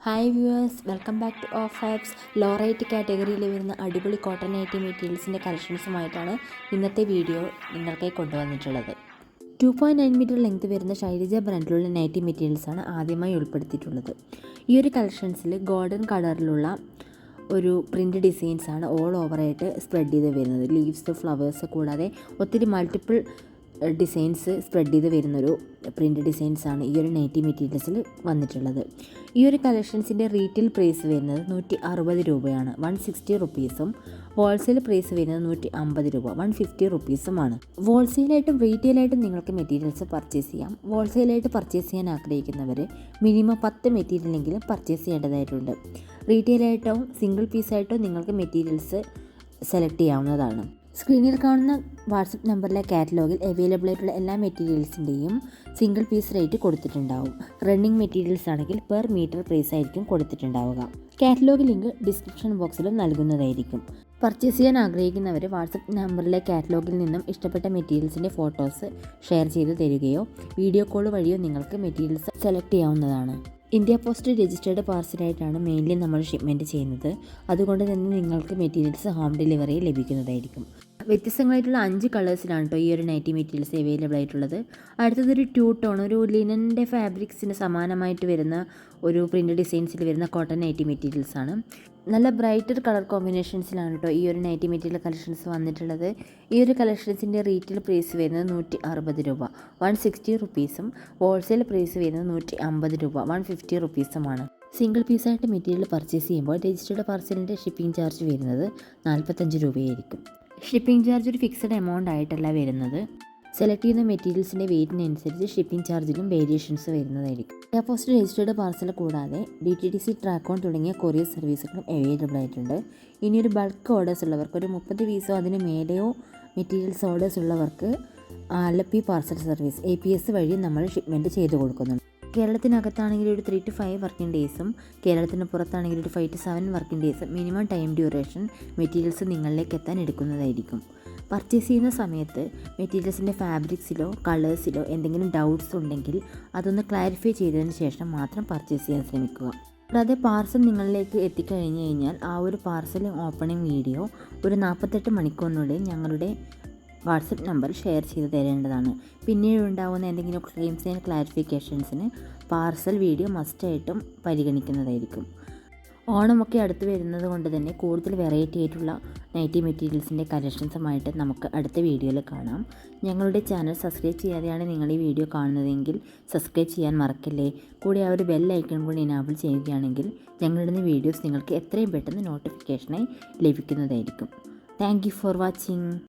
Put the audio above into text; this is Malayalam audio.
Hi viewers, welcome back to of fabs. Low rate കാറ്റഗറിയിൽ വരുന്ന അടിപൊളി കോട്ടൺ നൈറ്റി മെറ്റീരിയൽസിൻ്റെ കളക്ഷൻസുമായിട്ടാണ് ഇന്നത്തെ വീഡിയോ നിങ്ങൾക്കായി കൊണ്ടുവന്നിട്ടുള്ളത്. 2.9 മീറ്റർ ലെങ്ത് വരുന്ന ശൈലജ ബ്രാൻഡിലുള്ള നൈറ്റി മെറ്റീരിയൽസാണ് ആദ്യമായി ഉൾപ്പെടുത്തിയിട്ടുള്ളത്. ഈ ഒരു കളക്ഷൻസിൽ ഗോൾഡൻ കളറിലുള്ള ഒരു പ്രിൻ്റ് ഡിസൈൻസാണ് ഓൾ ഓവറായിട്ട് സ്പ്രെഡ് ചെയ്ത് വരുന്നത്. ലീവ്സ്, ഫ്ലവേഴ്സ് കൂടാതെ ഒത്തിരി മൾട്ടിപ്പിൾ ഡിസൈൻസ് സ്പ്രെഡ് ചെയ്ത് വരുന്നൊരു പ്രിൻ്റ് ഡിസൈൻസാണ് ഈ ഒരു നൈറ്റി മെറ്റീരിയൽസിൽ വന്നിട്ടുള്ളത്. ഈ ഒരു കളക്ഷൻസിൻ്റെ റീറ്റെയിൽ പ്രൈസ് വരുന്നത് 160 രൂപയാണ്, 160 റുപ്പീസും. ഹോൾസെയിൽ പ്രൈസ് വരുന്നത് 150 രൂപ, 150 റുപ്പീസുമാണ്. ഹോൾസെയിലായിട്ടും റീറ്റെയിലായിട്ടും നിങ്ങൾക്ക് മെറ്റീരിയൽസ് പർച്ചേസ് ചെയ്യാം. ഹോൾസെയിലായിട്ട് പർച്ചേസ് ചെയ്യാൻ ആഗ്രഹിക്കുന്നവർ മിനിമം 10 മെറ്റീരിയലെങ്കിലും പർച്ചേസ് ചെയ്യേണ്ടതായിട്ടുണ്ട്. റീറ്റെയിലായിട്ടോ സിംഗിൾ പീസായിട്ടോ നിങ്ങൾക്ക് മെറ്റീരിയൽസ് സെലക്ട് ചെയ്യാവുന്നതാണ്. സ്ക്രീനിൽ കാണുന്ന വാട്സപ്പ് നമ്പറിലെ കാറ്റലോഗിൽ അവൈലബിൾ ആയിട്ടുള്ള എല്ലാ മെറ്റീരിയൽസിൻ്റെയും സിംഗിൾ പീസ് റേറ്റ് കൊടുത്തിട്ടുണ്ടാവും. റണ്ണിങ് മെറ്റീരിയൽസ് ആണെങ്കിൽ പെർ മീറ്റർ പ്രൈസ് ആയിരിക്കും കൊടുത്തിട്ടുണ്ടാവുക. കാറ്റലോഗ് ലിങ്ക് ഡിസ്ക്രിപ്ഷൻ ബോക്സിലും നൽകുന്നതായിരിക്കും. പർച്ചേസ് ചെയ്യാൻ ആഗ്രഹിക്കുന്നവർ വാട്സപ്പ് നമ്പറിലെ കാറ്റലോഗിൽ നിന്നും ഇഷ്ടപ്പെട്ട മെറ്റീരിയൽസിൻ്റെ ഫോട്ടോസ് ഷെയർ ചെയ്ത് തരികയോ വീഡിയോ കോൾ വഴിയോ നിങ്ങൾക്ക് മെറ്റീരിയൽസ് സെലക്ട് ചെയ്യാവുന്നതാണ്. ഇന്ത്യ പോസ്റ്റ് രജിസ്റ്റേർഡ് പാർസലായിട്ടാണ് മെയിൻലി നമ്മൾ ഷിപ്മെൻറ്റ് ചെയ്യുന്നത്. അതുകൊണ്ട് തന്നെ നിങ്ങൾക്ക് മെറ്റീരിയൽസ് ഹോം ഡെലിവറി ലഭിക്കുന്നതായിരിക്കും. വ്യത്യസ്തങ്ങളായിട്ടുള്ള 5 കളേഴ്സിലാണ് കേട്ടോ ഈ ഒരു നൈറ്റി മെറ്റീരിയൽസ് അവൈലബിൾ ആയിട്ടുള്ളത്. അടുത്തതൊരു 2 ടോൺ, ഒരു ലിനൻ്റെ ഫാബ്രിക്സിന് സമാനമായിട്ട് വരുന്ന ഒരു പ്രിൻ്റ് ഡിസൈൻസിൽ വരുന്ന കോട്ടൺ നൈറ്റി മെറ്റീരിയൽസാണ്. നല്ല ബ്രൈറ്റർ കളർ കോമ്പിനേഷൻസിലാണ് കേട്ടോ ഈ ഒരു നൈറ്റി മെറ്റീരിയൽ കളക്ഷൻസ് വന്നിട്ടുള്ളത്. ഈ ഒരു കളക്ഷൻസിൻ്റെ റീറ്റെയിൽ പ്രൈസ് വരുന്നത് 160 രൂപ, 160 റുപ്പീസും. ഹോൾസെയിൽ പ്രൈസ് വരുന്നത് 150 രൂപ, 150 റുപ്പീസുമാണ്. സിംഗിൾ പീസായിട്ട് മെറ്റീരിയൽ പർച്ചേസ് ചെയ്യുമ്പോൾ രജിസ്റ്റേർഡ് പാർസലിൻ്റെ ഷിപ്പിംഗ് ചാർജ് വരുന്നത് 45 രൂപയായിരിക്കും. ഷിപ്പിംഗ് ചാർജ് ഒരു ഫിക്സഡ് എമൗണ്ട് ആയിട്ടല്ല വരുന്നത്. സെലക്ട് ചെയ്യുന്ന മെറ്റീരിയൽസിൻ്റെ വെയ്റ്റിനനുസരിച്ച് ഷിപ്പിംഗ് ചാർജിലും വേരിയേഷൻസ് വരുന്നതായിരിക്കും. ഇന്ത്യ പോസ്റ്റ് രജിസ്റ്റേർഡ് പാർസൽ കൂടാതെ DTDC, ട്രാക്കോൺ തുടങ്ങിയ കൊറിയർ സർവീസുകളും അവൈലബിൾ ആയിട്ടുണ്ട്. ഇനിയൊരു ബൾക്ക് ഓർഡേഴ്സ് ഉള്ളവർക്ക്, ഒരു 30 പീസോ അതിന് മേലെയോ മെറ്റീരിയൽസ് ഓർഡേഴ്സ് ഉള്ളവർക്ക് ആലപ്പി പാർസൽ സർവീസ് APS വഴി നമ്മൾ ഷിപ്മെൻറ്റ് ചെയ്ത് കൊടുക്കുന്നുണ്ട്. കേരളത്തിനകത്താണെങ്കിൽ ഒരു 3 to 5 വർക്കിംഗ് ഡേയ്സും കേരളത്തിന് പുറത്താണെങ്കിൽ ഒരു 5 to 7 വർക്കിംഗ് ഡേയ്സും മിനിമം ടൈം ഡ്യൂറേഷൻ മെറ്റീരിയൽസ് നിങ്ങളിലേക്ക് എത്താൻ എടുക്കുന്നതായിരിക്കും. പർച്ചേസ് ചെയ്യുന്ന സമയത്ത് മെറ്റീരിയൽസിൻ്റെ ഫാബ്രിക്സിലോ കളേഴ്സിലോ എന്തെങ്കിലും ഡൗട്ട്സ് ഉണ്ടെങ്കിൽ അതൊന്ന് ക്ലാരിഫൈ ചെയ്തതിന് ശേഷം മാത്രം പർച്ചേസ് ചെയ്യാൻ ശ്രമിക്കുക. കൂടാതെ പാർസൽ നിങ്ങളിലേക്ക് എത്തിക്കഴിഞ്ഞ് കഴിഞ്ഞാൽ ആ ഒരു പാർസൽ ഓപ്പണിംഗ് വീഡിയോ ഒരു 48 മണിക്കൂറിനുള്ളിൽ ഞങ്ങളുടെ വാട്സപ്പ് നമ്പർ ഷെയർ ചെയ്ത് തരേണ്ടതാണ്. പിന്നീട് ഉണ്ടാകുന്ന എന്തെങ്കിലും ക്ലെയിംസ് ആൻഡ് ക്ലാരിഫിക്കേഷൻസിന് പാർസൽ വീഡിയോ മസ്റ്റായിട്ടും പരിഗണിക്കുന്നതായിരിക്കും. ഓണമൊക്കെ അടുത്ത് വരുന്നത് കൊണ്ട് തന്നെ കൂടുതൽ വെറൈറ്റി ആയിട്ടുള്ള നൈറ്റി മെറ്റീരിയൽസിൻ്റെ കളക്ഷൻസുമായിട്ട് നമുക്ക് അടുത്ത വീഡിയോയിൽ കാണാം. ഞങ്ങളുടെ ചാനൽ സബ്സ്ക്രൈബ് ചെയ്യാതെയാണ് നിങ്ങൾ ഈ വീഡിയോ കാണുന്നതെങ്കിൽ സബ്സ്ക്രൈബ് ചെയ്യാൻ മറക്കല്ലേ. കൂടെ ആ ഒരു ബെൽ ഐക്കൺ കൂടി എനാബിൾ ചെയ്യുകയാണെങ്കിൽ ഞങ്ങളുടെ വീഡിയോസ് നിങ്ങൾക്ക് എത്രയും പെട്ടെന്ന് നോട്ടിഫിക്കേഷനായി ലഭിക്കുന്നതായിരിക്കും. Thank you for watching.